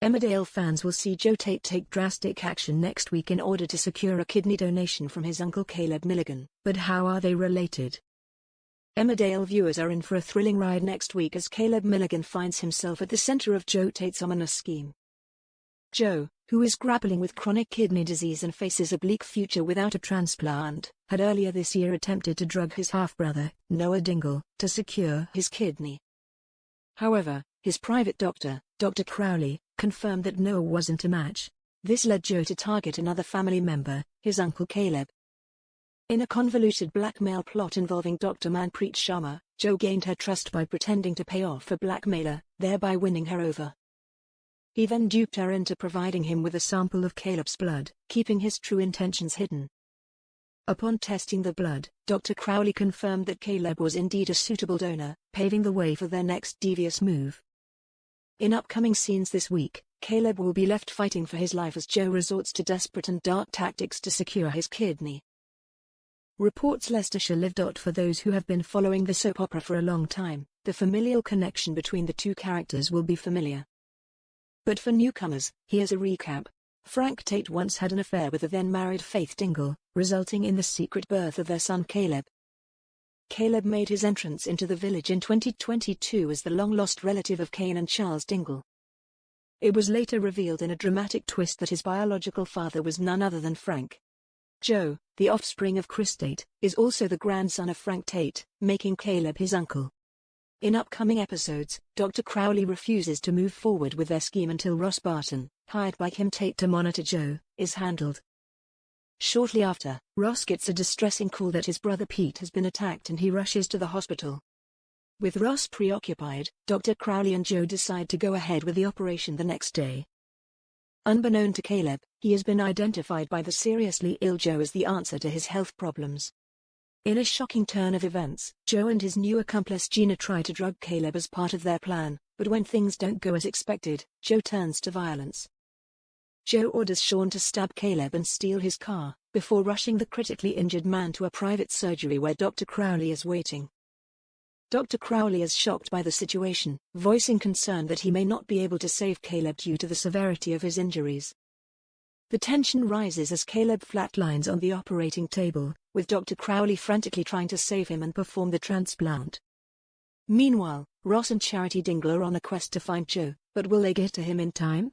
Emmerdale fans will see Joe Tate take drastic action next week in order to secure a kidney donation from his uncle Caleb Milligan. But how are they related? Emmerdale viewers are in for a thrilling ride next week as Caleb Milligan finds himself at the center of Joe Tate's ominous scheme. Joe, who is grappling with chronic kidney disease and faces a bleak future without a transplant, had earlier this year attempted to drug his half-brother, Noah Dingle, to secure his kidney. However, his private doctor, Dr. Crowley, confirmed that Noah wasn't a match. This led Joe to target another family member, his uncle Caleb. In a convoluted blackmail plot involving Dr. Manpreet Sharma, Joe gained her trust by pretending to pay off a blackmailer, thereby winning her over. He then duped her into providing him with a sample of Caleb's blood, keeping his true intentions hidden. Upon testing the blood, Dr. Crowley confirmed that Caleb was indeed a suitable donor, paving the way for their next devious move. In upcoming scenes this week, Caleb will be left fighting for his life as Joe resorts to desperate and dark tactics to secure his kidney. Reports Leicestershire Live. For those who have been following the soap opera for a long time, the familial connection between the two characters will be familiar. But for newcomers, here's a recap. Frank Tate once had an affair with the then-married Faith Dingle, resulting in the secret birth of their son Caleb. Caleb made his entrance into the village in 2022 as the long-lost relative of Cain and Charles Dingle. It was later revealed in a dramatic twist that his biological father was none other than Frank. Joe, the offspring of Chris Tate, is also the grandson of Frank Tate, making Caleb his uncle. In upcoming episodes, Dr. Crowley refuses to move forward with their scheme until Ross Barton, hired by Kim Tate to monitor Joe, is handled. Shortly after, Ross gets a distressing call that his brother Pete has been attacked and he rushes to the hospital. With Ross preoccupied, Dr. Crowley and Joe decide to go ahead with the operation the next day. Unbeknown to Caleb, he has been identified by the seriously ill Joe as the answer to his health problems. In a shocking turn of events, Joe and his new accomplice Gina try to drug Caleb as part of their plan, but when things don't go as expected, Joe turns to violence. Joe orders Sean to stab Caleb and steal his car, before rushing the critically injured man to a private surgery where Dr. Crowley is waiting. Dr. Crowley is shocked by the situation, voicing concern that he may not be able to save Caleb due to the severity of his injuries. The tension rises as Caleb flatlines on the operating table, with Dr. Crowley frantically trying to save him and perform the transplant. Meanwhile, Ross and Charity Dingle are on a quest to find Joe, but will they get to him in time?